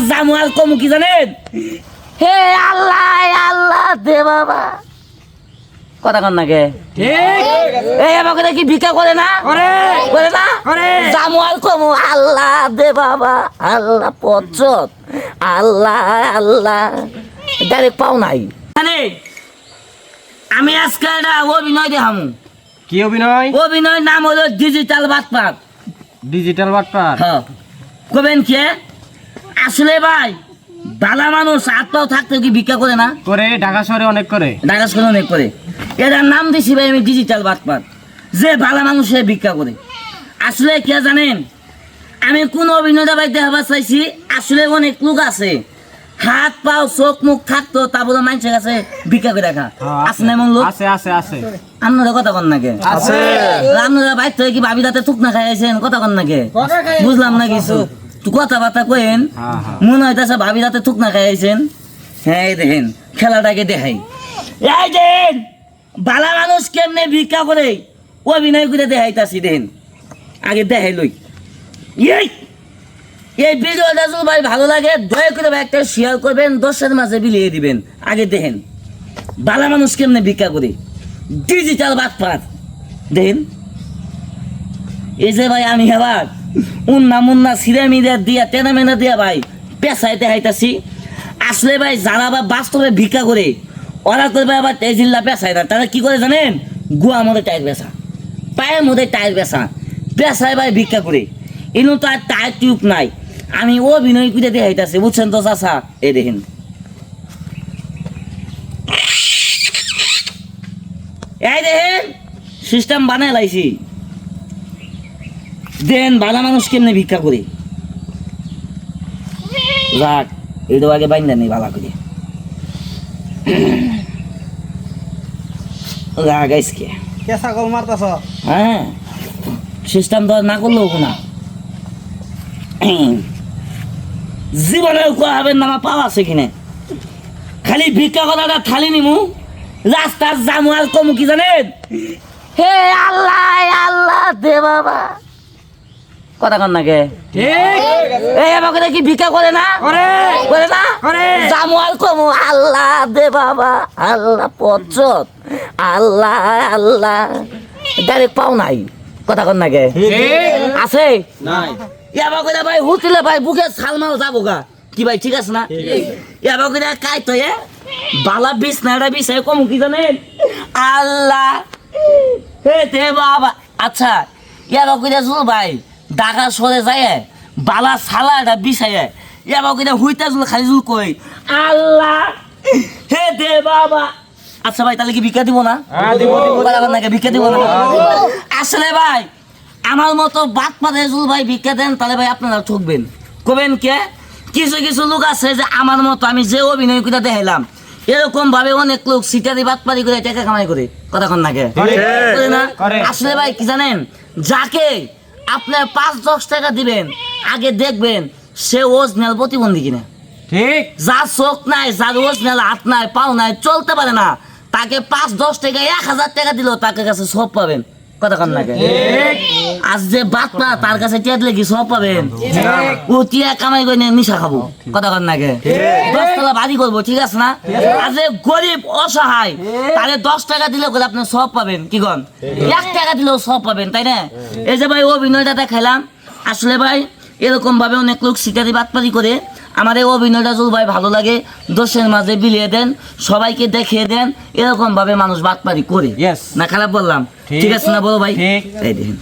জামু আর কমু কি জানেন? হে আল্লাহ আল্লাহ দে বাবা, কথা কন নাকি? এই আমাকে কি ভিক্ষা করে না? করে না? জামু আর কমু আল্লাহ দে বাবা, আল্লাহ পচত, আল্লাহ আল্লাহ ডাইরেক্ট পাও নাই। আমি আজকে একটা অভিনয় দেখামু। কি অভিনয়? অভিনয় নাম হলো ডিজিটাল বাটপার। ডিজিটাল বাটপার? হ্যাঁ, কবেন কে? আসলে ভাই বালা মানুষ আত্মাও থাকতে কি ভিক্ষা করে না? করে, ঢাকা শহরে অনেক করে। ঢাকা শহরে অনেক করে। এটার নাম দিছি ভাই আমি ডিজিটাল বাটপার, যে বালা মানুষে ভিক্ষা করে। আসলে কে জানেন, আমি কোন অভিনয়টা ভাই দেখাবার চাইছি, আসলে অনেক লোক আছে হাত পাও চোখ মুখ থাকতো তা বলে মানুষের কাছে ভিক্ষা করে রাখা আছে না? এমন লোক আছে আছে আছে। আপনারা কথা কন নাকি? আছে। আপনারা বাইর থেকে কি ভাবি রাতে থুক না খাইছেন? কথা কন নাকি? বুঝলাম না কিছু। তো কথাবার্তা কইেন, মনে হইতেছে ভাবি রাতে থুক না খাইছেন। হ্যাঁ, এই দেখেন খেলাটাকে দেখাই। এই দেখেন বালা মানুষ কেমনে ভিক্ষা করে অভিনয় করে দেখাইতাছি। দেখেন আগে দেখাই লই। এই ভিডিওটা যদি ভাই ভালো লাগে দয়া করে ভাই একটা শেয়ার করবেন, 10-এর মাঝে বিলিয়ে দিবেন। আগে দেখেন বালা মানুষ কেমনে ভিক্ষা করে, ডিজিটাল বাটপার। দেখেন এই যে ভাই আমি আবার উন্না মুন্না সিরা মিরা দিয়া টেনা মেনা দিয়া ভাই পেশায় দেখাইতাছি। আসলে ভাই যারা বা বাস্তবে ভিক্ষা করে ওরা করবে আবার তেজিল্লা পেশায় না, তারা কি করে জানেন? গুয়া মধ্যে টায়ার বেচা, পায়ের মধ্যে টায়ার বেচা, পেশায় ভাই ভিক্ষা করে। এনু তো আর টায়ার টিউব নাই, আমি অভিনয় করে দেখাইতাছি, বুঝছেন তো চাচা? এই দেখেন এই দেখেন সিস্টেম বানায় লাইছি। দেন বালা মানুষ কেমনে ভিক্ষা করে। যাক এটা আগে বাইন্দা নেই বালা করে। গাইসকে কেসা কল মারতাছ? হ্যাঁ, সিস্টেম তো না করলেও না। জীবনেও কোয়া হবেন না পাওয়া আছে কিনে, খালি ভিক্ষা কথাটা থালি নিমু রাস্তার জামু আর কমু কি জানেন? হে আল্লাহ আল্লাহ দে বাবা, কথা কন নাকি? এই আমাকে কি ভিক্ষা করে না? করে না? জামু আর কমু আল্লাহ দে বাবা, আল্লাহ পচত, আল্লাহ আল্লাহ ডাইরেক্ট পাও নাই। কথা কন নাকি? আছে নাই। ইয়াবা করে ভাই হুতিলে ভাই বুকে ছালমাল যাবো গা কি ভাই, ঠিক আছে না? ইয়াবা করে কাই তো বালা বিষ নাড়া বিষ কম কি জানেন? আল্লাহ হে দে বাবা। আচ্ছা ইয়াবা করে জুল ভাই ঢাকা সরে যায় বালা ছালা এটা বিষায়, ইয়াবা করে হুইতা জুল খালি জুল কই আল্লাহ হে দে বাবা। আচ্ছা ভাই তাহলে কি ভিক্ষা দিব না? ভিক্ষা দিব না? আসলে ভাই আমার মতো বাদ পাতে জুল ভাই ভিক্ষা দেন তাহলে ভাই আপনারা ঠকবেন। কবেন কে? কিছু কিছু লোক আছে যে আমার মতো আমি যে অভিনয় করে দেখাইলাম এরকম ভাবে অনেক লোক সিটারি বাটপারি করে টাকা কামাই করে। কথা কন নাকি? না? আসলে ভাই কি জানেন, যাকে আপনার 5-10 টাকা দিবেন আগে দেখবেন সে ওজনাল প্রতিবন্ধী কিনা। ঠিক। যার চোখ নাই, যার ওজনাল হাত নাই, পাও নাই, চলতে পারে না, তাকে 5-10 টাকা 1000 টাকা দিলেও তার কাছে সব পাবেন। কথা কন নাকি? আজ যে বাটপা তার কাছে টিয়া দিলে কি সব পাবেন? ও টিয়া কামাই করে নিশা খাবো। কথা কন নাকি? 10 টাকা বাড়ি করবো, ঠিক আছে না? আজ যে গরিব অসহায় তাহলে 10 টাকা দিলে করে আপনি সব পাবেন। কি কন? 1 টাকা দিলেও সব পাবেন, তাই না? এই যে ভাই অভিনয়টা দেখাইলাম, আসলে ভাই এরকম ভাবে অনেক লোক সিটারি বাটপারি করে। আমার এই অভিনয়টা যদি ভাই ভালো লাগে 10-এর মাঝে বিলিয়ে দেন, সবাইকে দেখিয়ে দেন এরকম ভাবে মানুষ বাটপারি করে। না খারাপ বললাম? ঠিক আছে না বলো ভাই? এই দেখেন